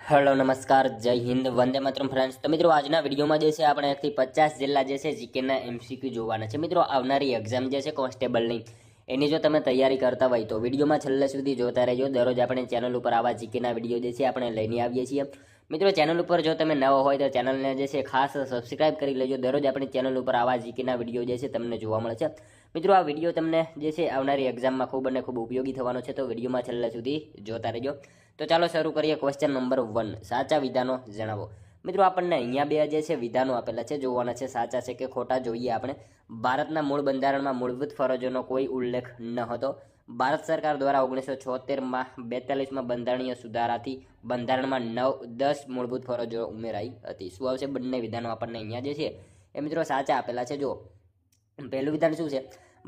Hello નમસ્કાર જય Hind Vande Mataram friends. તો મિત્રો આજના વિડીયોમાં જે છે આપણે 1 થી 50 જિલ્લા જે છે જીકેના એમસીક્યુ જોવાના છે। મિત્રો આવનારી એક્ઝામ જે છે કોન્સ્ટેબલની એની જો તમે તૈયારી કરતા હોય તો વિડીયોમાં છેલ્લે સુધી જોતા રહેજો। દરરોજ આપણે ચેનલ ઉપર આવા જીકેના વિડીયો જે છે આપણે લઈને આવીએ છીએ। મિત્રો ચેનલ ઉપર જો તમે નવા હોય તો ચેનલને જે છે ખાસ સબસ્ક્રાઇબ કરી લેજો। દરરોજ આપણી ચેનલ ઉપર આવા જીકેના વિડીયો જે છે તમને જોવા મળે છે। મિત્રો આ વિડીયો તમને જે છે આવનારી એક્ઝામમાં ખૂબ અને ખૂબ ઉપયોગી થવાનો છે, તો વિડીયોમાં છેલ્લે સુધી જોતા રહેજો। તો ચાલો શરૂ કરીએ। ક્વેશ્ચન નંબર 1, સાચા વિધાનો જણાવો। મિત્રો આપણને અહીંયા બે જે છે વિધાનો આપેલા છે, જોવાના છે સાચા છે કે ખોટા જોઈએ આપણે। ભારતના મૂળ બંધારણમાં મૂળભૂત ફરજોનો કોઈ ઉલ્લેખ ન હતો। ભારત સરકાર દ્વારા 1976માં 42માં બંધારણીય સુધારાથી બંધારણમાં 10 મૂળભૂત ફરજો ઉમેરાઈ હતી। શું આવશે? બંને વિધાનો આપણને અહીંયા જે છે એ મિત્રો સાચા આપેલા છે। જો પહેલું વિધાન શું છે?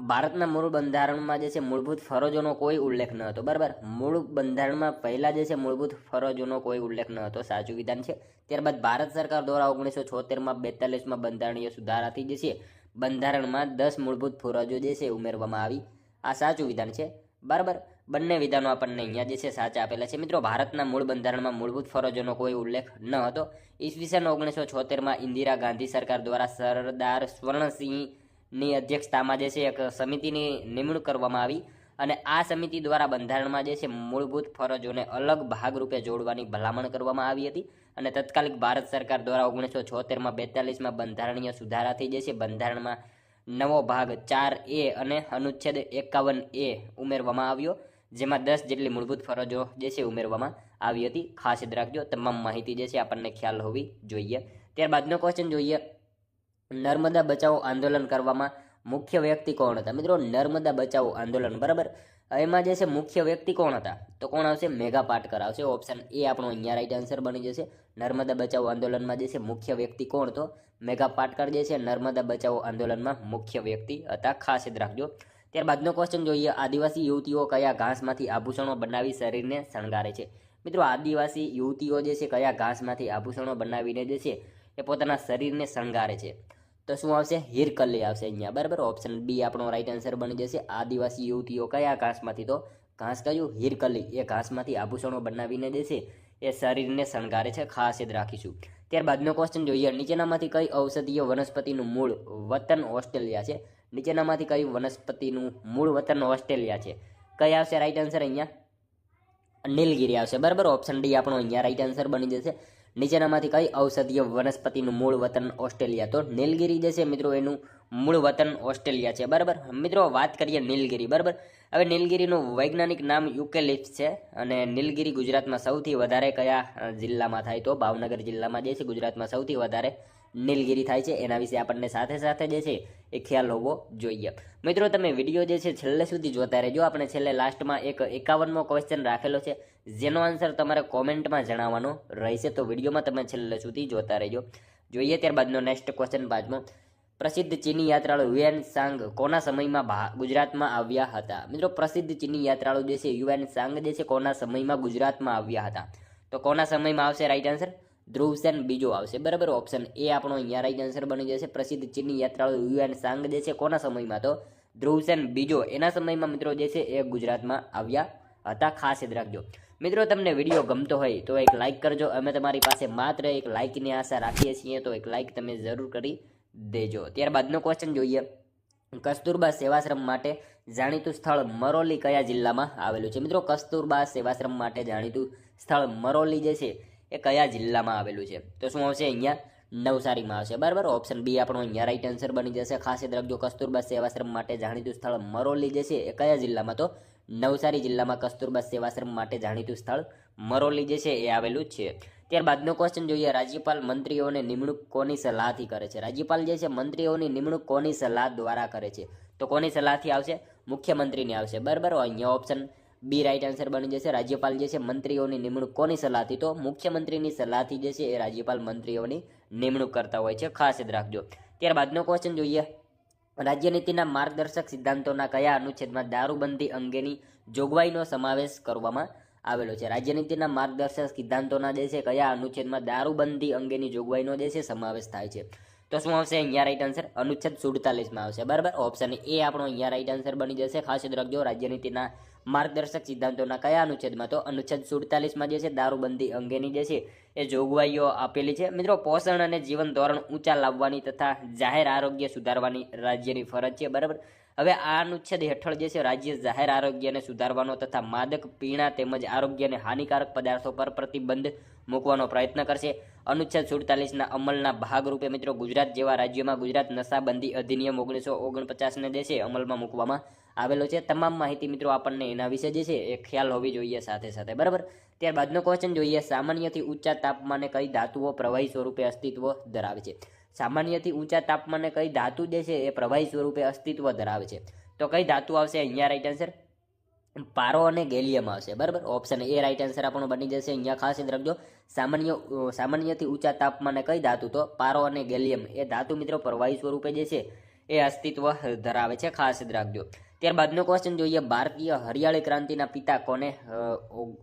ભારતના મૂળ બંધારણમાં જે છે મૂળભૂત ફરજોનો કોઈ ઉલ્લેખ ન હતો। બરાબર, મૂળ બંધારણમાં પહેલા જે છે મૂળભૂત ફરજોનો કોઈ ઉલ્લેખ ન હતો, સાચું વિધાન છે। ત્યારબાદ ભારત સરકાર દ્વારા 1976માં 42માં બંધારણીય સુધારાથી જે છે બંધારણમાં 10 મૂળભૂત ફરજો જે છે ઉમેરવામાં આવી, આ સાચું વિધાન છે। બરાબર, બંને વિધાનો આપણને અહીંયા જે છે સાચા આપેલા છે। મિત્રો ભારતના મૂળ બંધારણમાં મૂળભૂત ફરજોનો કોઈ ઉલ્લેખ ન હતો। ઈસવીસન 1976માં ઇન્દિરા ગાંધી સરકાર દ્વારા સરદાર સ્વર્ણસિંહ ની અધ્યક્ષતામાં જે છે એક સમિતિની નિમણૂક કરવામાં આવી અને આ સમિતિ દ્વારા બંધારણમાં જે છે મૂળભૂત ફરજોને અલગ ભાગરૂપે જોડવાની ભલામણ કરવામાં આવી હતી અને તત્કાલિક ભારત સરકાર દ્વારા 1976માં 42માં બંધારણીય સુધારાથી જે છે બંધારણમાં નવો ભાગ 4A અને અનુચ્છેદ 51A ઉમેરવામાં આવ્યો, જેમાં 10 જેટલી મૂળભૂત ફરજો જે છે ઉમેરવામાં આવી હતી। ખાસ યાદ રાખજો, તમામ માહિતી જે છે આપણને ખ્યાલ હોવી જોઈએ। ત્યારબાદનો ક્વેશ્ચન જોઈએ, નર્મદા બચાવો આંદોલન કરવામાં મુખ્ય વ્યક્તિ કોણ હતા? મિત્રો નર્મદા બચાવો આંદોલન, બરાબર, એમાં જે છે મુખ્ય વ્યક્તિ કોણ હતા? તો કોણ આવશે? મેઘા પાટકર આવશે। ઓપ્શન એ આપણો અહીંયા રાઈટ આન્સર બની જશે। નર્મદા બચાવો આંદોલનમાં જે છે મુખ્ય વ્યક્તિ કોણ? તો મેઘા પાટકર જે છે નર્મદા બચાવો આંદોલનમાં મુખ્ય વ્યક્તિ હતા, ખાસ યાદ રાખજો। ત્યારબાદનો ક્વેશ્ચન જોઈએ, આદિવાસી યુવતીઓ કયા ઘાસમાંથી આભૂષણો બનાવી શરીરને શણગારે છે? મિત્રો આદિવાસી યુવતીઓ જે છે કયા ઘાસમાંથી આભૂષણો બનાવીને જે છે એ પોતાના શરીરને શણગારે છે? તો શું આવશે? હિરકલી આવશે અહીંયા, બરાબર। ઓપ્શન બી આપણો રાઈટ આન્સર બની જશે। આદિવાસી યુવતીઓ કયા ઘાસમાંથી? તો ઘાસ કયું? હિરકલી, એ ઘાસમાંથી આભૂષણો બનાવીને જે છે એ શરીરને શણગારે છે, ખાસ યાદ રાખીશું। ત્યારબાદનો ક્વેશ્ચન જોઈએ, નીચેનામાંથી કઈ ઔષધીય વનસ્પતિનું મૂળ વતન ઓસ્ટ્રેલિયા છે? નીચેનામાંથી કઈ વનસ્પતિનું મૂળ વતન ઓસ્ટ્રેલિયા છે? કઈ આવશે રાઈટ આન્સર અહીંયા? નીલગિરી આવશે, બરાબર। ઓપ્શન ડી આપણો અહીંયા રાઈટ આન્સર બની જશે। નીચેનામાંથી કઈ ઔષધીય વનસ્પતિનું મૂળ વતન ઓસ્ટ્રેલિયા? તો નીલગિરી જે છે મિત્રો એનું મૂળ વતન ઓસ્ટ્રેલિયા છે, બરાબર। મિત્રો વાત કરીએ નીલગિરી, બરાબર। હવે નીલગિરીનું વૈજ્ઞાનિક નામ યુકેલિપ્સ છે અને નીલગિરી ગુજરાતમાં સૌથી વધારે કયા જિલ્લામાં થાય? તો ભાવનગર જિલ્લામાં જે છે ગુજરાતમાં સૌથી વધારે નીલગિરી થાય છે, એના વિશે આપણને સાથે સાથે જે છે એ ખ્યાલ હોવો જોઈએ। મિત્રો તમે વિડીયો જે છે છેલ્લે સુધી જોતા રહેજો। આપણે છેલ્લે લાસ્ટમાં એક 51મો ક્વેશ્ચન રાખેલો છે, જેનો આન્સર તમારે કોમેન્ટમાં જણાવવાનો રહેશે, તો વિડીયોમાં તમે છેલ્લે સુધી જોતા રહેજો। જોઈએ ત્યારબાદનો નેક્સ્ટ ક્વેશ્ચન 5મો, પ્રસિદ્ધ ચીની યાત્રાળુ હ્યુએન સાંગ કોના સમયમાં ગુજરાતમાં આવ્યા હતા? મિત્રો પ્રસિદ્ધ ચીની યાત્રાળુ જે છે હ્યુએન સાંગ જે છે કોના સમયમાં ગુજરાતમાં આવ્યા હતા? તો કોના સમયમાં આવશે રાઈટ આન્સર? ધ્રુવસેન બીજો આવશે, બરાબર। ઓપ્શન એ આપણો અહીંયા રાઈટ આન્સર બની જશે। પ્રસિદ્ધ ચીની યાત્રાળુ હ્યુએન સાંગ જે છે કોના સમયમાં? તો ધ્રુવસેન બીજો એના સમયમાં મિત્રો જે છે એ ગુજરાતમાં આવ્યા હતા, ખાસ યાદ રાખજો। મિત્રો તમને વિડીયો ગમતો હોય તો એક લાઇક કરજો, અમે તમારી પાસે માત્ર એક લાઇકની આશા રાખીએ છીએ, તો એક લાઇક તમે જરૂર કરી દેજો। ત્યારબાદનો ક્વેશ્ચન જોઈએ, કસ્તુરબા સેવાશ્રમ માટે જાણીતું સ્થળ મરોલી કયા જિલ્લામાં આવેલું છે? મિત્રો કસ્તુરબા સેવાશ્રમ માટે જાણીતું સ્થળ મરોલી જે છે એ કયા જિલ્લામાં આવેલું છે? તો શું આવશે અહીંયા? નવસારીમાં આવશે, બરાબર। ઓપ્શન બી આપણો અહીંયા રાઈટ આન્સર બની જશે। ખાસ યાદ રાખજો, કસ્તુરબા સેવાશ્રમ માટે જાણીતું સ્થળ મરોલી જે છે એ કયા જિલ્લામાં? તો નવસારી જિલ્લામાં કસ્તુરબા સેવાશ્રમ માટે જાણીતું સ્થળ મરોલી જે છે એ આવેલું છે। ત્યારબાદનો ક્વેશ્ચન જોઈએ, રાજ્યપાલ મંત્રીઓને નિમણૂક કોની સલાહથી કરે છે? રાજ્યપાલ જે છે મંત્રીઓની નિમણૂક કોની સલાહ દ્વારા કરે છે? તો કોની સલાહથી આવશે? મુખ્યમંત્રીની આવશે, બરાબર। અહીંયા ઓપ્શન બી રાઈટ આન્સર બની જશે। રાજ્યપાલ જે છે મંત્રીઓની નિમણૂક કોની સલાહથી? તો મુખ્યમંત્રીની સલાહથી જે છે એ રાજ્યપાલ મંત્રીઓની નિમણૂક કરતા હોય છે, ખાસ યાદ રાખજો। ત્યારબાદનો ક્વેશ્ચન જોઈએ, રાજ્યનીતિના માર્ગદર્શક સિદ્ધાંતોના કયા અનુચ્છેદમાં દારૂબંધી અંગેની જોગવાઈનો સમાવેશ કરવામાં આવેલો છે? રાજ્યનીતિના માર્ગદર્શક સિદ્ધાંતોના જે છે કયા અનુચ્છેદમાં દારૂબંધી અંગેની જોગવાઈનો જે છે સમાવેશ થાય છે? તો શું આવશે અહીંયા રાઈટ આન્સર? અનુચ્છેદ 47માં આવશે, બરાબર। ઓપ્શન એ આપણો અહીંયા રાઈટ આન્સર બની જશે। ખાસ યાદ રાખજો, રાજ્યનીતિના માર્ગદર્શક સિદ્ધાંતોના કયા અનુચ્છેદમાં? તો અનુચ્છેદ 47માં જે છે દારૂબંધી અંગેની જે છે એ જોગવાઈઓ આપેલી છે. મિત્રો, પોષણ અને જીવન ધોરણ ઊંચા લાવવાની તથા જાહેર આરોગ્ય સુધારવાની રાજ્યની ફરજ છે. બરાબર. હવે આ અનુચ્છેદ હેઠળ જે છે રાજ્ય જાહેર આરોગ્યને સુધારવાનો તથા માદક પીણા તેમજ આરોગ્યને હાનિકારક પદાર્થો પર પ્રતિબંધ મૂકવાનો પ્રયત્ન કરશે. અનુચ્છેદ 47ના અમલના ભાગરૂપે મિત્રો ગુજરાત જેવા રાજ્યોમાં ગુજરાત નશાબંધી અધિનિયમ 1949ને જે છે અમલમાં મૂકવામાં આવેલો છે. તમામ માહિતી મિત્રો આપણને એના વિશે જે છે એ ખ્યાલ હોવી જોઈએ સાથે સાથે. બરાબર. ત્યારબાદનો ક્વેશ્ચન જોઈએ, સામાન્યથી ઊંચા તાપમાને કઈ ધાતુઓ પ્રવાહી સ્વરૂપે અસ્તિત્વ ધરાવે છે? સામાન્યથી ઊંચા તાપમાને કઈ ધાતુ જે છે એ પ્રવાહી સ્વરૂપે અસ્તિત્વ ધરાવે છે? તો કઈ ધાતુ આવશે અહીંયા? રાઈટ આન્સર પારો અને ગેલિયમ આવશે. બરાબર. ઓપ્શન એ રાઈટ આન્સર આપણો બની જશે. અહીંયા ખાસ યાદ રાખજો, સામાન્યથી ઊંચા તાપમાને કઈ ધાતુ? તો પારો અને ગેલિયમ એ ધાતુ મિત્રો પ્રવાહી સ્વરૂપે જે છે એ અસ્તિત્વ ધરાવે છે. ખાસ યાદ રાખજો. ત્યારબાદનો ક્વેશ્ચન જોઈએ, ભારતીય હરિયાળી ક્રાંતિના પિતા કોને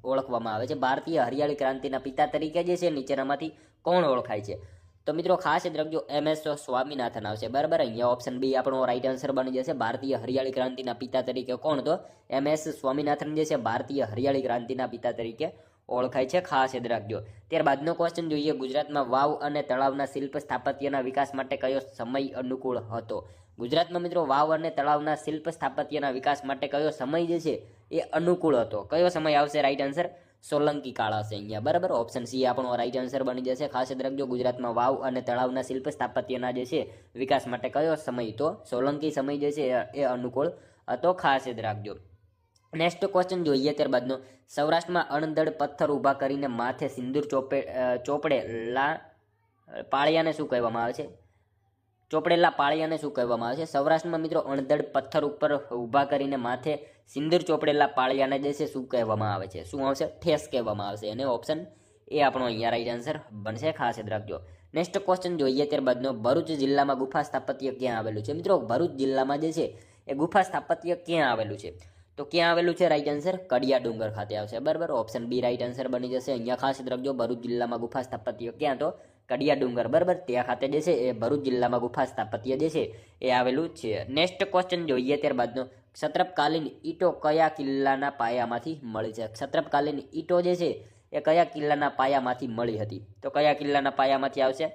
ઓળખવામાં આવે છે? ભારતીય હરિયાળી ક્રાંતિના પિતા તરીકે જે છે નીચેનામાંથી કોણ ઓળખાય છે? તો મિત્રો ખાસ યાદ રાખજો, MS સ્વામીનાથન આવશે. બરાબર. અહીંયા ઓપ્શન બી આપણો રાઈટ આન્સર બની જશે. ભારતીય હરિયાળી ક્રાંતિના પિતા તરીકે કોણ? તો MS સ્વામીનાથન જે છે ભારતીય હરિયાળી ક્રાંતિના પિતા તરીકે ઓળખાય છે. ખાસ યાદ રાખજો. ત્યારબાદનો ક્વેશ્ચન જોઈએ, ગુજરાતમાં વાવ અને તળાવના શિલ્પ સ્થાપત્યના વિકાસ માટે કયો સમય અનુકૂળ હતો? ગુજરાતમાં મિત્રો વાવ અને તળાવના શિલ્પ સ્થાપત્યના વિકાસ માટે કયો સમય જે છે એ અનુકૂળ હતો? કયો સમય આવશે? રાઈટ આન્સર સોલંકી કાળ આવશે અહીંયા. બરાબર. ઓપ્શન સી આપણો રાઈટ આન્સર બની જશે. ખાસ યાદ રાખજો, ગુજરાતમાં વાવ અને તળાવના શિલ્પ સ્થાપત્યના જે છે વિકાસ માટે કયો સમય? તો સોલંકી સમય જે છે એ અનુકૂળ હતો. ખાસ યાદ રાખજો. નેક્સ્ટ ક્વેશ્ચન જોઈએ ત્યારબાદનો, સૌરાષ્ટ્રમાં અણદડ પથ્થર ઊભા કરીને માથે સિંદૂર ચોપડેલા પાળિયાને શું કહેવામાં આવે છે? ચોપડેલા પાળિયાને શું કહેવામાં આવે છે? સૌરાષ્ટ્રમાં મિત્રો અણદડ પથ્થર ઉપર ઊભા કરીને માથે સિંદૂર ચોપડેલા પાળિયાને જે છે શું કહેવામાં આવે છે? શું આવશે? ઠેસ કહેવામાં આવશે. અને ઓપ્શન એ આપણો અહીંયા રાઈટ આન્સર બનશે. ખાસ યાદ રાખજો. નેક્સ્ટ ક્વેશ્ચન જોઈએ ત્યારબાદનો, ભરૂચ જિલ્લામાં ગુફા સ્થાપત્ય ક્યાં આવેલું છે? મિત્રો ભરૂચ જિલ્લામાં જે છે એ ગુફા સ્થાપત્ય ક્યાં આવેલું છે? તો ક્યાં આવેલું છે? રાઈટ આન્સર કડિયા ડુંગર ખાતે આવશે. બરાબર. ઓપ્શન બી રાઈટ આન્સર બની જશે. અહીંયા ખાસ યાદ રાખજો, ભરૂચ જિલ્લામાં ગુફા સ્થાપત્ય ક્યાં? તો કડિયા ડુંગર. બરાબર. ત્યાં ખાતે જે છે એ ભરૂચ જિલ્લામાં ગુફા સ્થાપત્ય જે છે એ આવેલું છે. નેક્સ્ટ ક્વેશ્ચન જોઈએ ત્યારબાદનો, ક્ષત્રપકાલીન ઈંટો કયા કિલ્લાના પાયામાંથી મળી છે? ક્ષત્રપકાલીન ઈંટો જે છે એ કયા કિલ્લાના પાયામાંથી મળી હતી? તો કયા કિલ્લાના પાયામાંથી આવશે?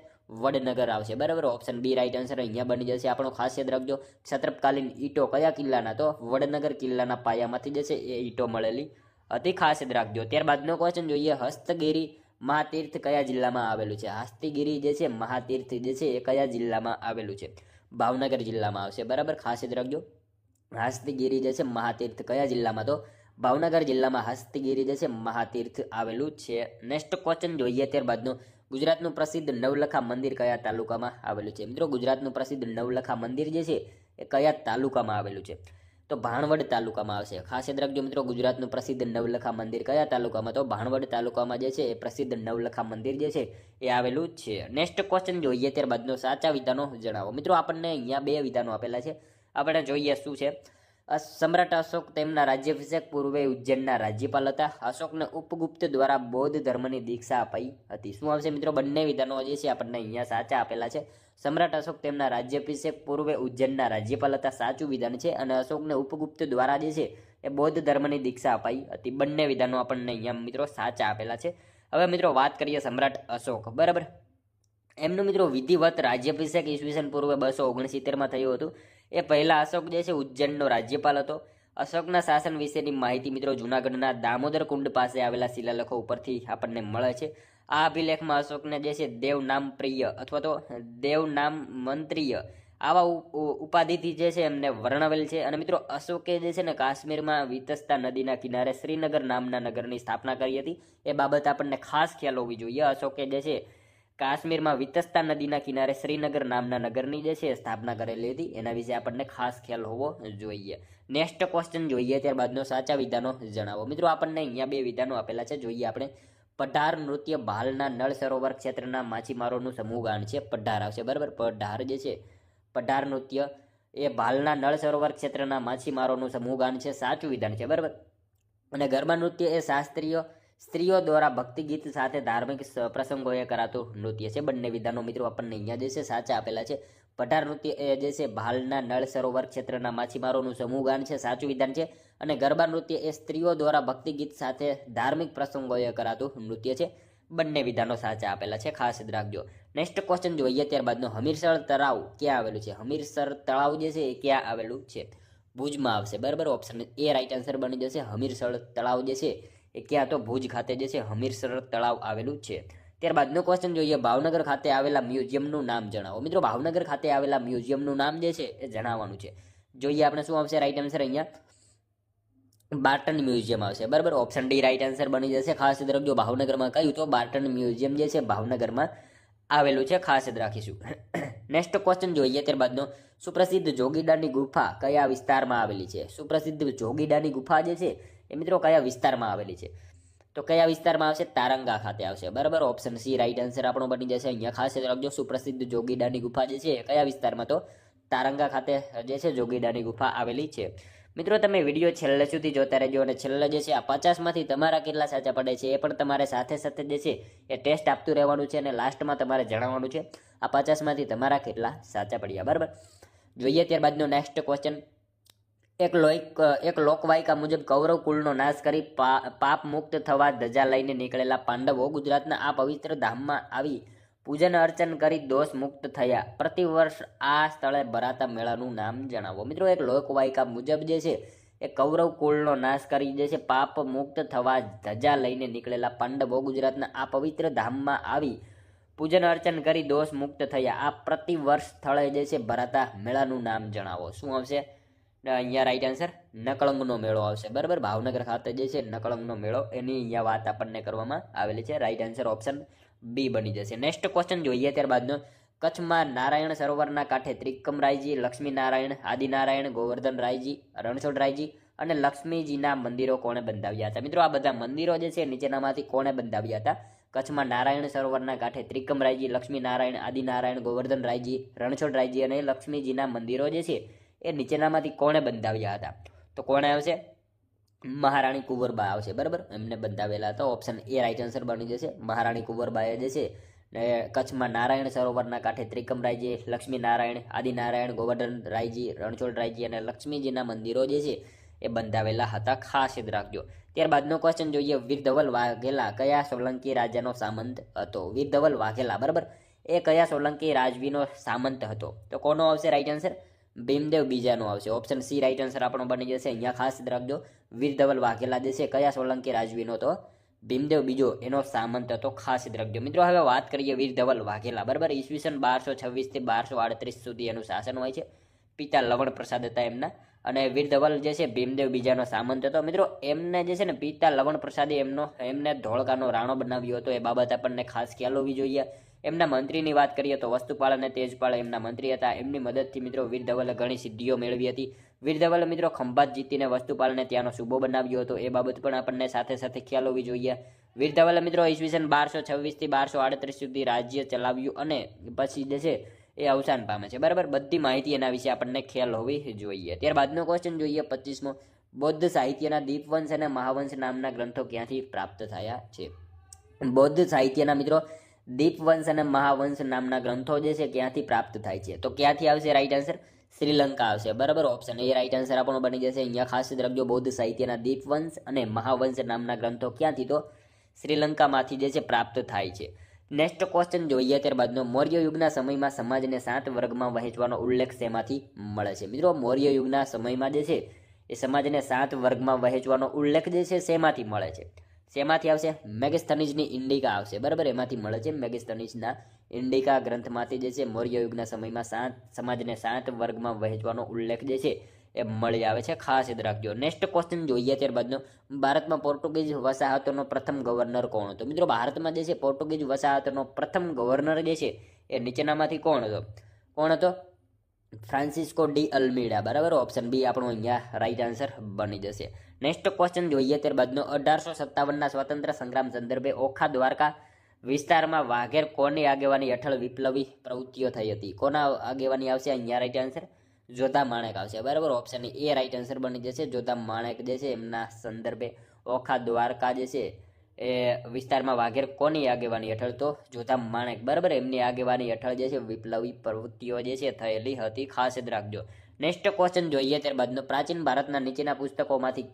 વડનગર આવશે. બરાબર. ઓપ્શન બી રાઈટ આન્સર અહીંયા બની જશે આપણો. ખાસ યાદ રાખજો, ક્ષત્રપકાલીન ઈંટો કયા કિલ્લાના? તો વડનગર કિલ્લાના પાયામાંથી જે છે એ ઈંટો મળેલી હતી. ખાસ યાદ રાખજો. ત્યારબાદનો ક્વેશ્ચન જોઈએ, હસ્તગીરી મહાતીર્થ કયા જિલ્લામાં આવેલું છે? હસ્તગીરી જે છે મહાતીર્થ જે છે એ કયા જિલ્લામાં આવેલું છે? ભાવનગર જિલ્લામાં આવશે. બરાબર. ખાસ યાદ રાખજો, હસ્તગીરી જે છે મહાતીર્થ કયા જિલ્લામાં? તો ભાવનગર જિલ્લામાં હસ્તગીરી જે છે મહાતીર્થ આવેલું છે. નેક્સ્ટ ક્વેશ્ચન જોઈએ ત્યારબાદનો, ગુજરાતનું પ્રસિદ્ધ નવલખા મંદિર કયા તાલુકામાં આવેલું છે? મિત્રો ગુજરાતનું પ્રસિદ્ધ નવલખા મંદિર જે છે એ કયા તાલુકામાં આવેલું છે? તો ભાણવડ તાલુકામાં આવશે. ખાસ યાદ રાખજો મિત્રો, ગુજરાતનું પ્રસિદ્ધ નવલખા મંદિર કયા તાલુકામાં? તો ભાણવડ તાલુકામાં જે છે એ પ્રસિદ્ધ નવલખા મંદિર જે છે એ આવેલું છે. નેક્સ્ટ ક્વેશ્ચન જોઈએ ત્યારબાદનો, સાચા વિધાનો જણાવો. મિત્રો આપણને અહીંયા 2 વિધાનો આપેલા છે, આપણે જોઈએ શું છે. સમ્રાટ અશોક તેમના રાજ્યાભિષેક પૂર્વે ઉજ્જૈનના રાજ્યપાલ હતા. અશોકને ઉપગુપ્ત દ્વારા બૌદ્ધ ધર્મની દીક્ષા અપાઈ હતી. શું આવશે મિત્રો? બંને વિધાનો જે છે આપણને અહીંયા સાચા આપેલા છે. સમ્રાટ અશોક તેમના રાજ્યાભિષેક પૂર્વે ઉજ્જૈનના રાજ્યપાલ હતા, સાચું વિધાન છે. અને અશોકને ઉપગુપ્ત દ્વારા જે છે એ બૌદ્ધ ધર્મની દીક્ષા અપાઈ હતી. બંને વિધાનો આપણને અહીંયા મિત્રો સાચા આપેલા છે. હવે મિત્રો વાત કરીએ સમ્રાટ અશોક. બરાબર. એમનું મિત્રો વિધિવત રાજ્યાભિષેક ઈસવીસન પૂર્વે 269માં થયું હતું. એ પહેલા અશોક જે છે ઉજ્જૈનનો રાજ્યપાલ હતો. અશોકના શાસન વિશેની માહિતી મિત્રો જૂનાગઢના દામોદર કુંડ પાસે આવેલા શિલાલેખો ઉપરથી આપણને મળે છે. આ અભિલેખમાં અશોકને જે છે દેવનામ પ્રિય અથવા તો દેવનામ મંત્રીય આવા ઉપાધિથી જે છે એમને વર્ણવેલ છે. અને મિત્રો અશોકે જે છે ને કાશ્મીરમાં વિતસ્તા નદીના કિનારે શ્રીનગર નામના નગરની સ્થાપના કરી હતી. એ બાબત આપણને ખાસ ખ્યાલ હોવી જોઈએ. અશોકે જે છે કાશ્મીરમાં વિતસ્તા નદીના કિનારે શ્રીનગર નામના નગરની જે છે સ્થાપના કરેલી હતી. એના વિશે આપણને ખાસ ખ્યાલ હોવો જોઈએ. નેક્સ્ટ ક્વેશ્ચન જોઈએ ત્યારબાદનો, સાચા વિધાનો જણાવો. મિત્રો આપણને અહીંયા 2 વિધાનો આપેલા છે, જોઈએ આપણે. પઢાર નૃત્ય ભાલના નળ સરોવર ક્ષેત્રના માછીમારોનું સમૂહગાન છે. પઢાર આવશે. બરાબર. પઢાર જે છે, પઢાર નૃત્ય એ ભાલના નળ સરોવર ક્ષેત્રના માછીમારોનું સમૂહગાન છે, સાચું વિધાન છે. બરાબર. અને ગરબા નૃત્ય એ શાસ્ત્રીય સ્ત્રીઓ દ્વારા ભક્તિ ગીત સાથે ધાર્મિક પ્રસંગોએ કરાતું નૃત્ય છે. બંને વિધાનો મિત્રો આપણને અહીંયા જે છે સાચા આપેલા છે. પઢાર નૃત્ય એ જે છે ભાલના નળ સરોવર ક્ષેત્રના માછીમારોનું સમૂહ ગાન છે, સાચું વિધાન છે. અને ગરબા નૃત્ય એ સ્ત્રીઓ દ્વારા ભક્તિ ગીત સાથે ધાર્મિક પ્રસંગોએ કરાતું નૃત્ય છે. બંને વિધાનો સાચા આપેલા છે, ખાસ યાદ રાખજો. નેક્સ્ટ ક્વેશ્ચન જોઈએ ત્યારબાદનો, હમીરસર તળાવ ક્યાં આવેલું છે? હમીરસર તળાવ જે છે એ ક્યાં આવેલું છે? ભુજમાં આવશે, બરાબર. ઓપ્શન એ રાઈટ આન્સર બની જશે. હમીરસર તળાવ જે છે એ ક્યાં તો ભુજ ખાતે જે છે હમીરસર તળાવ આવેલું છે. ત્યારબાદનો ક્વેશ્ચન જોઈએ, ભાવનગર ખાતે આવેલા મ્યુઝિયમનું નામ જણાવો. મિત્રો ભાવનગર ખાતે આવેલા મ્યુઝિયમનું નામ જે છે એ જણાવવાનું છે. જોઈએ આપણે શું આવશે રાઈટ આન્સર અહીંયા? બાર્ટન મ્યુઝિયમ આવશે, બરાબર. ઓપ્શન ડી રાઈટ આન્સર બની જશે. ખાસ યાદ રાખજો, ભાવનગરમાં કયું તો બાર્ટન મ્યુઝિયમ જે છે ભાવનગરમાં આવેલું છે, ખાસ યાદ રાખીશું. નેક્સ્ટ ક્વેશ્ચન જોઈએ ત્યારબાદનો, સુપ્રસિદ્ધ જોગીડાની ગુફા કયા વિસ્તારમાં આવેલી છે? સુપ્રસિદ્ધ જોગીડાની ગુફા જે છે એ મિત્રો કયા વિસ્તારમાં આવેલી છે? તો કયા વિસ્તારમાં આવશે? તારંગા ખાતે આવશે, બરાબર. ઓપ્શન સી રાઈટ આન્સર આપણો બની જશે. અહીંયા ખાસ યાદ રાખજો, સુપ્રસિદ્ધ જોગીડાની ગુફા જે છે કયા વિસ્તારમાં? તો તારંગા ખાતે જે છે જોગીડાની ગુફા આવેલી છે. મિત્રો તમે વિડીયો છેલ્લે સુધી જોતા રહેજો અને છેલ્લે જે છે આ 50માંથી તમારા કેટલા સાચા પડે છે એ પણ તમારે સાથે સાથે જે છે એ ટેસ્ટ આપતું રહેવાનું છે અને લાસ્ટમાં તમારે જણાવવાનું છે આ 50માંથી તમારા કેટલા સાચા પડ્યા, બરાબર. જોઈએ ત્યારબાદનો નેક્સ્ટ ક્વેશ્ચન, એક લોકવાયકા મુજબ કૌરવ કુળનો નાશ કરી પાપ મુક્ત થવા ધજા લઈને નીકળેલા પાંડવો ગુજરાતના આ પવિત્ર ધામમાં આવી પૂજન અર્ચન કરી દોષ મુક્ત થયા. પ્રતિવર્ષ આ સ્થળે ભરાતા મેળાનું નામ જણાવો. મિત્રો એક લોકવાયકા મુજબ જે છે એ કૌરવ કુળનો નાશ કરી જે છે પાપ મુક્ત થવા ધજા લઈને નીકળેલા પાંડવો ગુજરાતના આ પવિત્ર ધામમાં આવી પૂજન અર્ચન કરી દોષ મુક્ત થયા. આ પ્રતિવર્ષ સ્થળે જે છે ભરાતા મેળાનું નામ જણાવો. શું આવશે અહીંયા રાઈટ આન્સર? નકળંગનો મેળો આવશે, બરાબર. ભાવનગર ખાતે જે છે નકળંગનો મેળો એની અહીંયા વાત આપણને કરવામાં આવેલી છે. રાઈટ આન્સર ઓપ્શન બી બની જશે. નેક્સ્ટ ક્વેશ્ચન જોઈએ ત્યારબાદનો, કચ્છમાં નારાયણ સરોવરના કાંઠે ત્રિકમરાયજી, લક્ષ્મીનારાયણ, આદિનારાયણ, ગોવર્ધનરાયજી, રણછોડરાયજી અને લક્ષ્મીજીના મંદિરો કોણે બંધાવ્યા હતા? મિત્રો આ બધા મંદિરો જે છે નીચેનામાંથી કોણે બંધાવ્યા હતા? કચ્છમાં નારાયણ સરોવરના કાંઠે ત્રિકમરાયજી, લક્ષ્મીનારાયણ, આદિનારાયણ, ગોવર્ધનરાયજી, રણછોડરાયજી અને લક્ષ્મીજીના મંદિરો જે છે એ નીચેનામાંથી કોણે બંધાવ્યા હતા? તો કોણે આવશે? મહારાણી કુંવરબા આવશે, બરાબર. એમને બંધાવેલા હતા. ઓપ્શન એ રાઈટ આન્સર બની જશે. મહારાણી કુંવરબાએ જે છે કચ્છમાં નારાયણ સરોવરના કાંઠે ત્રિકમરાયજી, લક્ષ્મીનારાયણ, આદિનારાયણ, ગોવર્ધનરાયજી, રણછોડરાયજી અને લક્ષ્મીજીના મંદિરો જે છે એ બંધાવેલા હતા, ખાસ યાદ રાખજો. ત્યારબાદનો ક્વેશ્ચન જોઈએ, વીરધવલ વાઘેલા કયા સોલંકી રાજાનો સામંત હતો? વીરધવલ વાઘેલા, બરાબર, એ કયા સોલંકી રાજવીનો સામંત હતો? તો કોનો આવશે રાઈટ આન્સર? ભીમદેવ બીજાનો આવશે. ઓપ્શન સી રાઈટ આન્સર આપણો બની જશે. અહીંયા ખાસ યાદ રાખજો, વીરધવલ વાઘેલા જે છે કયા સોલંકી રાજવીનો તો? ભીમદેવ બીજો એનો સામંત હતો, ખાસ યાદ રાખજો. મિત્રો હવે વાત કરીએ વીરધવલ વાઘેલા, બરાબર. ઈસવીસન 1226 થી 1238 સુધી એનું શાસન હોય છે. પિતા લવણ પ્રસાદ હતા એમના, અને વીરધવલ જે છે ભીમદેવ બીજાનો સામંત હતો. મિત્રો એમને જે છે ને પિતા લવણ પ્રસાદે એમને ધોળકાનો રાણો બનાવ્યો હતો, એ બાબત આપણને ખાસ ખ્યાલ હોવી જોઈએ. એમના મંત્રીની વાત કરીએ તો વસ્તુપાલ અને તેજપાલ એમના મંત્રી હતા. એમની મદદથી મિત્રો વીરધવલે ઘણી સિદ્ધિઓ મેળવી હતી. વીરધવલે મિત્રો ખંભાત જીતીને વસ્તુપાલને ત્યાંનો સૂબો બનાવ્યો હતો, એ બાબત પણ આપણને સાથે સાથે ખ્યાલ હોવી જોઈએ. વીરધવલે મિત્રો ઈસવીસન 1226 થી 1238 સુધી રાજ્ય ચલાવ્યું અને પછી જે છે એ અવસાન પામે છે, બરાબર. બધી માહિતી એના વિશે આપણને ખ્યાલ હોવી જોઈએ. ત્યારબાદનો ક્વેશ્ચન જોઈએ 25મો, બૌદ્ધ સાહિત્યના દીપવંશ અને મહાવંશ નામના ગ્રંથો ક્યાંથી પ્રાપ્ત થયા છે? બૌદ્ધ સાહિત્યના મિત્રો દીપવંશ અને મહાવંશ નામના ગ્રંથો જે છે ક્યાંથી પ્રાપ્ત થાય છે? તો ક્યાંથી આવશે રાઈટ આન્સર? શ્રીલંકા આવશે, બરાબર. ઓપ્શન એ રાઈટ આન્સર આપણો બની જશે. અહીંયા ખાસ યાદ રાખજો, બૌદ્ધ સાહિત્યના દીપવંશ અને મહાવંશ નામના ગ્રંથો ક્યાંથી? તો શ્રીલંકામાંથી જે છે પ્રાપ્ત થાય છે. નેક્સ્ટ ક્વેશ્ચન જોઈએ ત્યારબાદનો, મૌર્ય યુગના સમયમાં સમાજને 7 વર્ગમાં વહેંચવાનો ઉલ્લેખ શેમાંથી મળે છે? મિત્રો મૌર્ય યુગના સમયમાં જે છે એ સમાજને 7 વર્ગમાં વહેંચવાનો ઉલ્લેખ જે છે શેમાંથી મળે છે? શેમાંથી આવશે? મેગસ્થનીઝની ઇન્ડિકા આવશે, બરાબર. એમાંથી મળે છે મેગસ્થનીઝના ઇન્ડિકા ગ્રંથમાંથી જે છે મૌર્ય યુગના સમયમાં સમાજને 7 વર્ગમાં વહેંચવાનો ઉલ્લેખ જે છે એ મળી આવે છે, ખાસ યાદ રાખજો. નેક્સ્ટ ક્વેશ્ચન જોઈએ ત્યારબાદનો, ભારતમાં પોર્ટુગીઝ વસાહતોનો પ્રથમ ગવર્નર કોણ હતો? મિત્રો ભારતમાં જે છે પોર્ટુગીઝ વસાહતોનો પ્રથમ ગવર્નર જે છે એ નીચેનામાંથી કોણ હતો? કોણ હતો? ફ્રાન્સિસ્કો ડી અલ્મીડા, બરાબર. ઓપ્શન બી આપણો અહીંયા રાઈટ આન્સર બની જશે. નેક્સ્ટ ક્વેશ્ચન જોઈએ ત્યારબાદનો, 1857ના સ્વતંત્ર સંગ્રામ સંદર્ભે ઓખા દ્વારકા વિસ્તારમાં વાઘેર કોની આગેવાની હેઠળ વિપ્લવી પ્રવૃત્તિઓ થઈ હતી? કોના આગેવાની આવશે અહીંયા રાઈટ આન્સર? જોધા માણેક આવશે, બરાબર. ઓપ્શન એ રાઈટ આન્સર બની જશે. જોધા માણેક જે છે એમના સંદર્ભે ઓખા દ્વારકા જે છે એ વિસ્તારમાં વાઘેર કોની આગેવાની હેઠળ? તો જોધા માણેક, બરાબર, એમની આગેવાની હેઠળ જે છે વિપ્લવી પ્રવૃત્તિઓ જે છે થયેલી હતી, ખાસ યાદ રાખજો. નેક્સ્ટ ક્વેશ્ચન જોઈએ ત્યારબાદનો, પ્રાચીન ભારતના નીચેના પુસ્તકોમાંથી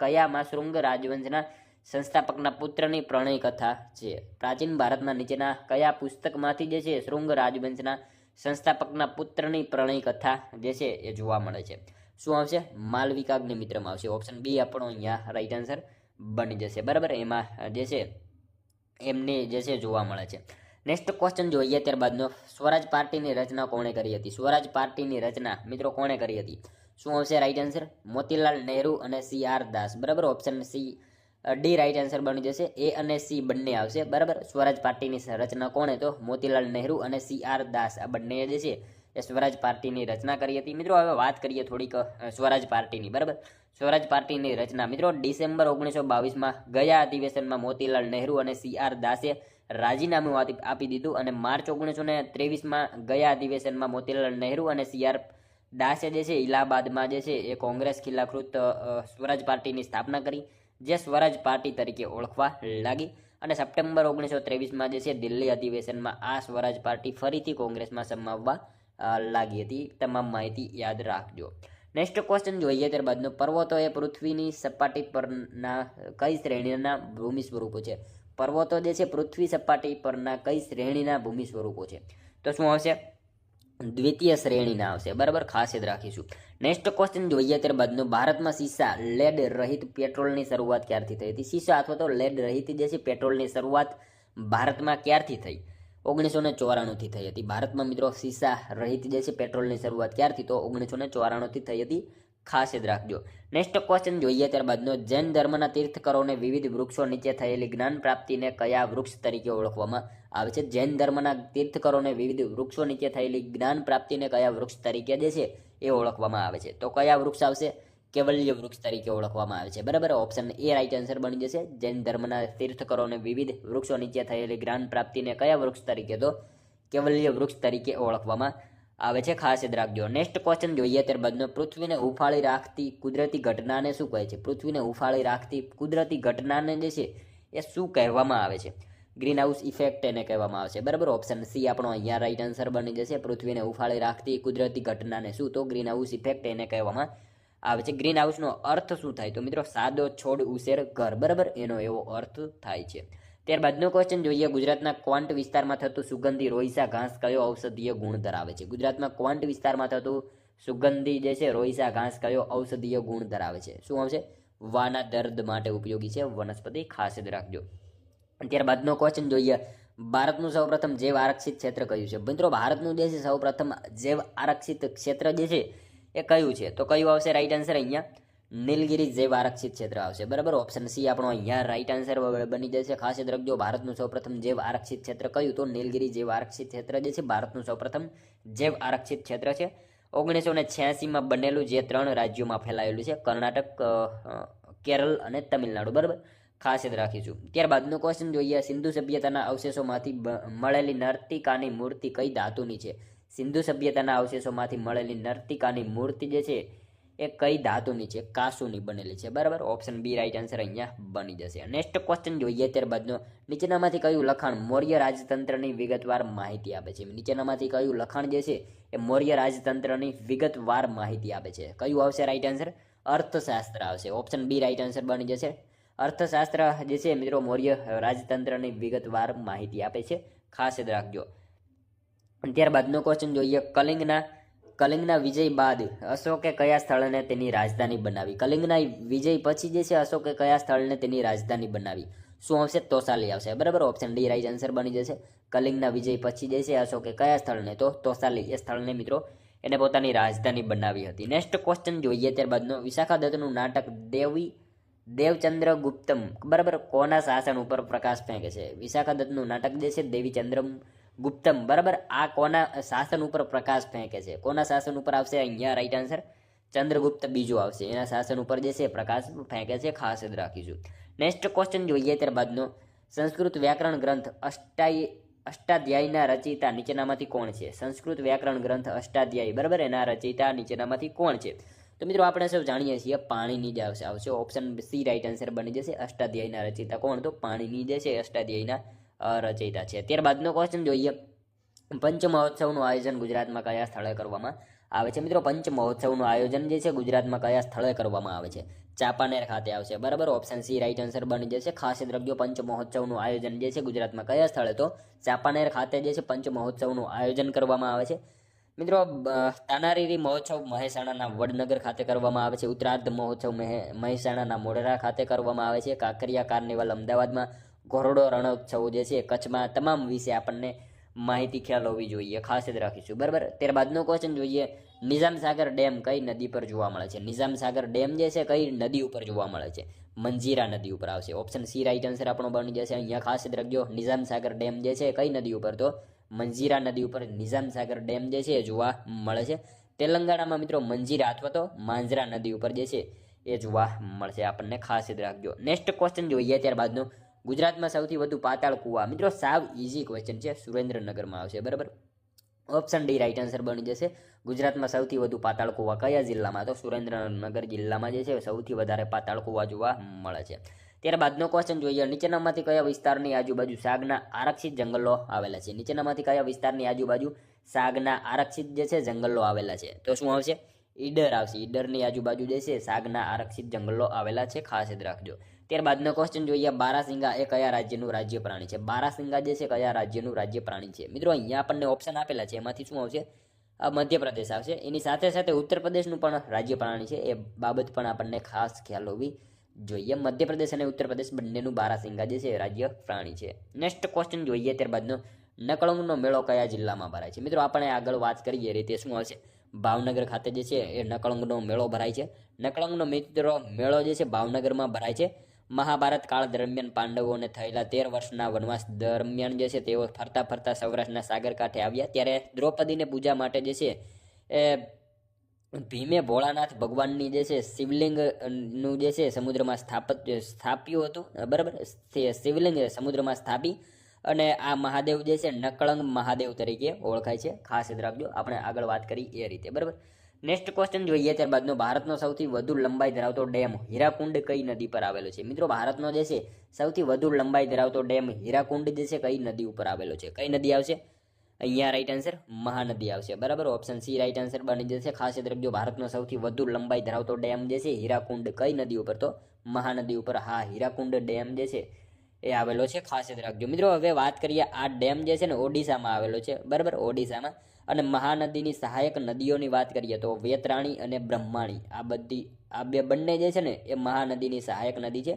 કયામાં શૃંગ રાજવંશના સંસ્થાપકના પુત્રની પ્રણય કથા છે? પ્રાચીન ભારતના નીચેના કયા પુસ્તકમાંથી જે છે શૃંગ રાજવંશના સંસ્થાપકના પુત્રની પ્રણય કથા જે છે એ જોવા મળે છે? શું આવશે? માલવિકાગ્નિ મિત્રમાં આવશે. ઓપ્શન બી આપણો અહીંયા રાઈટ આન્સર બની જશે, બરાબર. એમાં જે છે એમને જે છે જોવા મળે છે. નેક્સ્ટ ક્વેશ્ચન જોઈએ ત્યારબાદનો, સ્વરાજ પાર્ટીની રચના કોણે કરી હતી? સ્વરાજ પાર્ટીની રચના મિત્રો કોણે કરી હતી? શું આવશે રાઈટ આન્સર? મોતીલાલ નહેરુ અને CR દાસ, બરાબર. ઓપ્શન ડી રાઈટ આન્સર બની જશે. એ અને સી બંને આવશે, બરાબર. સ્વરાજ પાર્ટીની રચના કોણે? તો મોતીલાલ નહેરુ અને CR દાસ, આ બંને જે છે એ સ્વરાજ પાર્ટીની રચના કરી હતી. મિત્રો હવે વાત કરીએ થોડીક સ્વરાજ પાર્ટીની, બરાબર. સ્વરાજ પાર્ટીની રચના મિત્રો ડિસેમ્બર 1922માં ગયા અધિવેશનમાં મોતીલાલ નહેરુ અને CR દાસે રાજીનામું આપી દીધું અને માર્ચ 1923માં ગયા અધિવેશનમાં મોતીલાલ નહેરુ અને CR દાસે જે છે ઇલાહાબાદમાં જે છે એ કોંગ્રેસ ખિલાફૃત સ્વરાજ પાર્ટીની સ્થાપના કરી, જે સ્વરાજ પાર્ટી તરીકે ઓળખવા લાગી. અને સપ્ટેમ્બર 1923માં જે છે દિલ્હી અધિવેશનમાં આ સ્વરાજ પાર્ટી ફરીથી કોંગ્રેસમાં સમાવવા લાગી હતી. તમામ માહિતી યાદ રાખજો. નેક્સ્ટ ક્વેશ્ચન જોઈએ ત્યારબાદનો, પર્વતો એ પૃથ્વીની સપાટી પરના કઈ શ્રેણીના ભૂમિ સ્વરૂપો છે? પર્વતો જે છે પૃથ્વી સપાટી પરના કઈ શ્રેણીના ભૂમિ સ્વરૂપો છે? તો શું આવશે? દ્વિતીય શ્રેણીના આવશે, બરાબર. ખાસ યાદ રાખીશું. નેક્સ્ટ ક્વેશ્ચન જોઈએ ત્યારબાદનો, ભારતમાં સીસા લેડ રહિત પેટ્રોલની શરૂઆત ક્યારથી થઈ હતી? સીસા અથવા તો લેડ રહિત જે છે પેટ્રોલની શરૂઆત ભારતમાં ક્યારથી થઈ? 1994થી થઈ હતી ભારતમાં મિત્રો. સીસા રહિત જે છે પેટ્રોલની શરૂઆત ક્યારથી? તો 1994થી થઈ હતી, ખાસ યાદ રાખજો. નેક્સ્ટ ક્વેશ્ચન જોઈએ ત્યારબાદનો, જૈન ધર્મના તીર્થકરોને વિવિધ વૃક્ષો નીચે થયેલી જ્ઞાન પ્રાપ્તિને કયા વૃક્ષ તરીકે ઓળખવામાં આવે છે? જૈન ધર્મના તીર્થકરોને વિવિધ વૃક્ષો નીચે થયેલી જ્ઞાન પ્રાપ્તિને કયા વૃક્ષ તરીકે જે છે એ ઓળખવામાં આવે છે? તો કયા વૃક્ષ આવશે? કેવલ્ય વૃક્ષ તરીકે ઓળખવામાં આવે છે, બરાબર. ઓપ્શન એ રાઈટ આન્સર બની જશે. જૈન ધર્મના તીર્થકરોને વિવિધ વૃક્ષો નીચે થયેલી જ્ઞાન પ્રાપ્તિને કયા વૃક્ષ તરીકે? તો કેવલ્ય વૃક્ષ તરીકે ઓળખવામાં આવે છે, ખાસ યાદ રાખજો. નેક્સ્ટ ક્વેશ્ચન જોઈએ ત્યારબાદનો, પૃથ્વીને ઉફાળી રાખતી કુદરતી ઘટનાને શું કહે છે? પૃથ્વીને ઉફાળી રાખતી કુદરતી ઘટનાને જે છે એ શું કહેવામાં આવે છે? ગ્રીન હાઉસ ઇફેક્ટ એને કહેવામાં આવે છે, બરાબર. ઓપ્શન સી આપણો અહીંયા રાઈટ આન્સર બની જશે. પૃથ્વીને ઉફાળી રાખતી કુદરતી ઘટનાને શું? તો ગ્રીન હાઉસ ઇફેક્ટ એને કહેવામાં આવે છે. ગ્રીન હાઉસનો અર્થ શું થાય? તો મિત્રો સાદો છોડ ઉછેર ઘર, બરાબર, એનો એવો અર્થ થાય છે. ત્યારબાદનો ક્વેશ્ચન જોઈએ, ગુજરાતના ક્વાંટ વિસ્તારમાં થતું સુગંધી રોઈસા ઘાસ કયો ઔષધીય ગુણ ધરાવે છે? ગુજરાતમાં ક્વાંટ વિસ્તારમાં થતું સુગંધી જે છે રોઈસા ઘાસ કયો ઔષધીય ગુણ ધરાવે છે? શું આવશે? વાના દર્દ માટે ઉપયોગી છે વનસ્પતિ, ખાસ યાદ રાખજો. ત્યારબાદનો ક્વેશ્ચન જોઈએ, ભારતનું સૌપ્રથમ જૈવ આરક્ષિત ક્ષેત્ર કયું છે? મિત્રો ભારતનું જે છે સૌપ્રથમ જૈવ આરક્ષિત ક્ષેત્ર જે છે એ કયું છે? તો કયું આવશે રાઈટ આન્સર? અહીંયા નીલગિરી જૈવ આરક્ષિત ક્ષેત્ર આવશે, બરાબર. ઓપ્શન સી આપણો અહીંયા રાઈટ આન્સર બની જશે. ખાસ યાદ રાખજો, ભારતનું સૌપ્રથમ જૈવ આરક્ષિત ક્ષેત્ર કયું? તો નીલગિરી જૈવ આરક્ષિત ક્ષેત્ર જે છે ભારતનું સૌપ્રથમ જૈવ આરક્ષિત ક્ષેત્ર છે. 1986માં બનેલું, જે 3 રાજ્યોમાં ફેલાયેલું છે, કર્ણાટક, કેરળ અને તમિલનાડુ, બરાબર. ખાસ યાદ રાખીશું. ત્યારબાદનો ક્વેશ્ચન જોઈએ, સિંધુ સભ્યતાના અવશેષોમાંથી મળેલી નર્તિકાની મૂર્તિ કઈ ધાતુની છે? સિંધુ સભ્યતાના અવશેષોમાંથી મળેલી નર્તિકાની મૂર્તિ જે છે એ કઈ ધાતુની છે? કાંસુની બનેલી છે, બરાબર. ઓપ્શન બી રાઈટ આન્સર અહીંયા બની જશે. નેક્સ્ટ ક્વેશ્ચન જોઈએ ત્યારબાદનો, નીચેનામાંથી કયું લખાણ મૌર્ય રાજતંત્રની વિગતવાર માહિતી આપે છે? નીચેનામાંથી કયું લખાણ જે છે એ મૌર્ય રાજતંત્રની વિગતવાર માહિતી આપે છે? કયું આવશે રાઈટ આન્સર? અર્થશાસ્ત્ર આવશે. ઓપ્શન બી રાઈટ આન્સર બની જશે. અર્થશાસ્ત્ર જે છે મિત્રો મૌર્ય રાજતંત્રની વિગતવાર માહિતી આપે છે, ખાસ યાદ રાખજો. ત્યારબાદનો ક્વેશ્ચન જોઈએ, કલિંગના વિજય બાદ અશોકે કયા સ્થળને તેની રાજધાની બનાવી? કલિંગના વિજય પછી જે છે અશોકે કયા સ્થળને તેની રાજધાની બનાવી? શું આવશે? તોસાલી આવશે, બરાબર. ઓપ્શન ડી રાઈટ આન્સર બની જશે. કલિંગના વિજય પછી જે છે અશોકે કયા સ્થળને? તો તોસાલી એ સ્થળને મિત્રો એને પોતાની રાજધાની બનાવી હતી. નેક્સ્ટ ક્વેશ્ચન જોઈએ ત્યારબાદનો, વિશાખા દત્તનું નાટક દેવચંદ્ર ગુપ્તમ, બરાબર, કોના શાસન ઉપર પ્રકાશ ફેંકે છે? વિશાખા દત્તનું નાટક જે છે દેવીચંદ્ર ગુપ્તમ, બરાબર, આ કોના શાસન ઉપર પ્રકાશ ફેંકે છે? કોના શાસન ઉપર આવશે અહીંયા રાઈટ આન્સર? ચંદ્રગુપ્ત બીજો આવશે, એના શાસન ઉપર જે છે પ્રકાશ ફેંકે છે, ખાસ યાદ રાખીશું. નેક્સ્ટ ક્વેશ્ચન જોઈએ ત્યારબાદનો, સંસ્કૃત વ્યાકરણ ગ્રંથ અષ્ટાધ્યાયના રચયિતા નીચેનામાંથી કોણ છે? સંસ્કૃત વ્યાકરણ ગ્રંથ અષ્ટાધ્યાયી, બરાબર, એના રચયિતા નીચેનામાંથી કોણ છે? તો મિત્રો આપણે સૌ જાણીએ છીએ પાણીની જ આવશે ઓપ્શન સી રાઈટ આન્સર બની જશે. અષ્ટાધ્યાયના રચયિતા કોણ? તો પાણીની જે છે અષ્ટાધ્યાયના રચયિતા છે. ત્યારબાદનો ક્વેશ્ચન જોઈએ, પંચ મહોત્સવનું આયોજન ગુજરાતમાં કયા સ્થળે કરવામાં આવે છે? મિત્રો પંચ મહોત્સવનું આયોજન જે છે ગુજરાતમાં કયા સ્થળે કરવામાં આવે છે? ચાંપાનેર ખાતે આવશે. બરાબર, ઓપ્શન સી રાઈટ આન્સર બની જશે. ખાસ યાદ રાખજો, પંચ મહોત્સવનું આયોજન જે છે ગુજરાતમાં કયા સ્થળે? તો ચાંપાનેર ખાતે જે છે પંચ મહોત્સવનું આયોજન કરવામાં આવે છે. મિત્રો તાનારીરી મહોત્સવ મહેસાણાના વડનગર ખાતે કરવામાં આવે છે. ઉત્તરાર્ધ મહોત્સવ મહેસાણાના મોઢેરા ખાતે કરવામાં આવે છે. કાંકરિયા કાર્નિવલ અમદાવાદમાં, ઘોરડો રણોત્સવ જે છે કચ્છમાં. તમામ વિશે આપણને માહિતી ખ્યાલ હોવી જોઈએ, ખાસ યાદ રાખીશું. બરાબર, ત્યારબાદનો ક્વેશ્ચન જોઈએ, નિઝામ સાગર ડેમ કઈ નદી પર જોવા મળે છે? નિઝામ સાગર ડેમ જે છે કઈ નદી ઉપર જોવા મળે છે? મંજીરા નદી ઉપર આવશે. ઓપ્શન સી રાઈટ આન્સર આપણો બની જશે. અહીંયા ખાસ યાદ રાખજો, નિઝામ સાગર ડેમ જે છે કઈ નદી ઉપર? તો મંજીરા નદી ઉપર નિઝામ સાગર ડેમ જે છે જોવા મળે છે. તેલંગાણામાં મિત્રો મંજીરા અથવા તો માંજરા નદી ઉપર જે છે એ જોવા મળશે આપણને, ખાસ યાદ રાખજો. નેક્સ્ટ ક્વેશ્ચન જોઈએ ત્યારબાદનો, ગુજરાતમાં સૌથી વધુ પાતાળ કુવા. મિત્રો સાવ ઇઝી ક્વેશ્ચન છે, સુરેન્દ્રનગરમાં આવશે. બરાબર, ઓપ્શન ડી રાઈટ આન્સર બની જશે. ગુજરાતમાં સૌથી વધુ પાતાળ કુવા કયા જિલ્લામાં? તો સુરેન્દ્રનગર જિલ્લામાં જે છે સૌથી વધારે પાતાળ કુવા જોવા મળે છે. ત્યારબાદનો ક્વેશ્ચન જોઈએ, નીચેનામાંથી કયા વિસ્તારની આજુબાજુ સાગના આરક્ષિત જંગલો આવેલા છે? નીચેનામાંથી કયા વિસ્તારની આજુબાજુ સાગના આરક્ષિત જે છે જંગલો આવેલા છે? તો શું આવશે? ઈડર આવશે. ઈડરની આજુબાજુ જે છે સાગના આરક્ષિત જંગલો આવેલા છે, ખાસ યાદ રાખજો. ત્યારબાદનો ક્વેશ્ચન જોઈએ, બારાસિંગા એ કયા રાજ્યનું રાજ્ય પ્રાણી છે? બારાસિંગા જે છે કયા રાજ્યનું રાજ્ય પ્રાણી છે? મિત્રો અહીંયા આપણને ઓપ્શન આપેલા છે, એમાંથી શું આવશે? મધ્યપ્રદેશ આવશે. એની સાથે સાથે ઉત્તર પ્રદેશનું પણ રાજ્ય પ્રાણી છે, એ બાબત પણ આપણને ખાસ ખ્યાલ હોવી જોઈએ. મધ્યપ્રદેશ અને ઉત્તર પ્રદેશ બંનેનું બારાસિંગા જે છે રાજ્ય પ્રાણી છે. નેક્સ્ટ ક્વેશ્ચન જોઈએ ત્યારબાદનો, નકળંગનો મેળો કયા જિલ્લામાં ભરાય છે? મિત્રો આપણે આગળ વાત કરીએ રીતે શું આવશે? ભાવનગર ખાતે જે છે એ નકળંગનો મેળો ભરાય છે. નકળંગનો મિત્રો મેળો જે છે ભાવનગરમાં ભરાય છે. મહાભારત કાળ દરમિયાન પાંડવોને થયેલા 13 વર્ષના વનવાસ દરમિયાન જે છે તેઓ ફરતા ફરતા સૌરાષ્ટ્રના સાગર કાંઠે આવ્યા, ત્યારે દ્રૌપદીને પૂજા માટે જે છે એ ભીમે ભોળાનાથ ભગવાનની જે છે શિવલિંગનું જે છે સમુદ્રમાં સ્થાપ્યું હતું. બરાબર, શિવલિંગ સમુદ્રમાં સ્થાપી અને આ મહાદેવ જે છે નકળંગ મહાદેવ તરીકે ઓળખાય છે, ખાસ યાદ રાખજો. આપણે આગળ વાત કરી એ રીતે. બરાબર, નેક્સ્ટ ક્વેશ્ચન જોઈએ ત્યારબાદનો, ભારતનો સૌથી વધુ લંબાઈ ધરાવતો ડેમ હીરાકુંડ કઈ નદી પર આવેલો છે? મિત્રો ભારતનો જે છે સૌથી વધુ લંબાઈ ધરાવતો ડેમ હીરાકુંડ જે છે કઈ નદી ઉપર આવેલો છે? કઈ નદી આવશે? અહીંયા રાઈટ આન્સર મહાનદી આવશે. બરાબર, ઓપ્શન સી રાઈટ આન્સર બની જશે. ખાસ યાદ રાખજો, ભારતનો સૌથી વધુ લંબાઈ ધરાવતો ડેમ જે છે હીરાકુંડ કઈ નદી ઉપર? તો મહાનદી ઉપર. હા, હીરાકુંડ ડેમ જે છે એ આવેલો છે, ખાસ યાદ રાખજો. મિત્રો હવે વાત કરીએ, આ ડેમ જે છે ને ઓડિશામાં આવેલો છે. બરાબર, ઓડિશામાં. અને મહાનદીની સહાયક નદીઓની વાત કરીએ તો વેતરાણી અને બ્રહ્માણી, આ બંને જે છે ને એ મહાનદીની સહાયક નદી છે.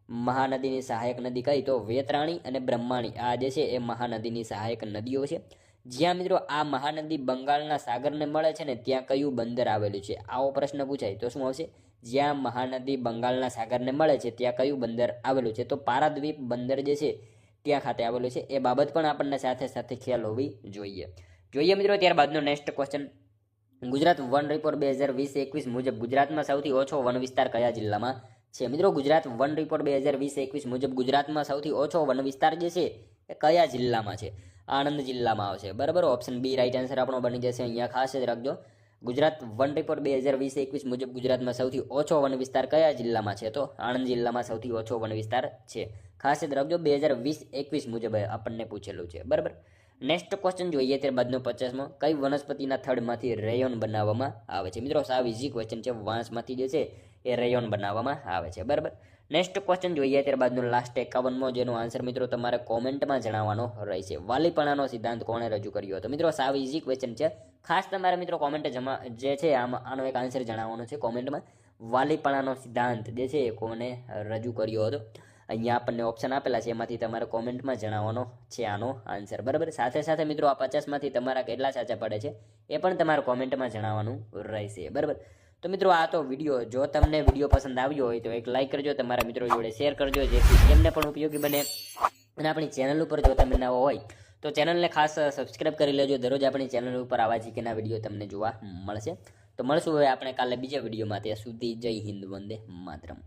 મહાનદીની સહાયક નદી કઈ? તો વેતરાણી અને બ્રહ્માણી, આ જે છે એ મહાનદીની સહાયક નદીઓ છે. જ્યાં મિત્રો આ મહાનદી બંગાળના સાગરને મળે છે ને ત્યાં કયું બંદર આવેલું છે? આવો પ્રશ્ન પૂછાય તો શું આવશે? જ્યાં મહાનદી બંગાળના સાગરને મળે છે ત્યાં કયું બંદર આવેલું છે? તો પારાદ્વીપ બંદર જે છે ત્યાં ખાતે આવેલું છે. એ બાબત પણ આપણને સાથે સાથે ખ્યાલ હોવી જોઈએ મિત્રો. ત્યારબાદનો નેક્સ્ટ ક્વેશ્ચન, ગુજરાત વન રિપોર્ટ 2020-21 મુજબ ગુજરાતમાં સૌથી ઓછો વન વિસ્તાર કયા જિલ્લામાં છે? મિત્રો ગુજરાત વન રિપોર્ટ 2020-21 મુજબ ગુજરાતમાં સૌથી ઓછો વન વિસ્તાર જે છે એ કયા જિલ્લામાં છે? આણંદ જિલ્લામાં આવશે. બરાબર, ઓપ્શન બી રાઈટ આન્સર આપણો બની જશે. અહીંયા ખાસ યાદ રાખજો, ગુજરાત વન રિપોર્ટ 2020-21 મુજબ ગુજરાતમાં સૌથી ઓછો વન વિસ્તાર કયા જિલ્લામાં છે? તો આણંદ જિલ્લામાં સૌથી ઓછો વન વિસ્તાર છે, ખાસ યાદ રાખજો. 2020-21 મુજબ આપણને પૂછેલું છે. બરાબર, નેક્સ્ટ ક્વેશ્ચન જોઈએ ત્યારબાદનો 50મો, કઈ વનસ્પતિના થડમાંથી રેયોન બનાવવામાં આવે છે? મિત્રો સાવ ઇઝી ક્વેશ્ચન છે, વાંસમાંથી જે છે એ રેયોન બનાવવામાં આવે છે. બરાબર, નેક્સ્ટ ક્વેશ્ચન જોઈએ ત્યારબાદનો લાસ્ટ 51મો, જેનો આન્સર મિત્રો તમારે કોમેન્ટમાં જણાવવાનો રહેશે. વાલીપણાનો સિદ્ધાંત કોણે રજૂ કર્યો હતો? મિત્રો સાવ ઇઝી ક્વેશ્ચન છે, ખાસ તમારે મિત્રો કોમેન્ટ જે છે આનો એક આન્સર જણાવવાનો છે કોમેન્ટમાં. વાલીપણાનો સિદ્ધાંત જે છે એ કોને રજૂ કર્યો હતો? અહીંયા આપણને ઓપ્શન આપેલા છે, એમાંથી તમારે કોમેન્ટમાં જણાવવાનો છે આનો આન્સર. બરાબર, સાથે સાથે મિત્રો આ 50માંથી તમારા કેટલા સાચા પડે છે એ પણ તમારે કોમેન્ટમાં જણાવવાનું રહેશે. બરાબર, તો મિત્રો આ તો વિડીયો, જો તમને વિડીયો પસંદ આવ્યો હોય તો એક લાઇક કરજો, તમારા મિત્રો જોડે શેર કરજો, જેથી એમને પણ ઉપયોગી બને. અને આપણી ચેનલ ઉપર જો તમે નવા હોય તો ચેનલને ખાસ સબસ્ક્રાઈબ કરી લેજો. દરરોજ આપણી ચેનલ ઉપર આવા જીકેના વિડીયો તમને જોવા મળશે. તો મળશું હવે આપણે કાલે બીજા વિડીયોમાં. ત્યાં સુધી જય હિન્દ, વંદે માતરમ.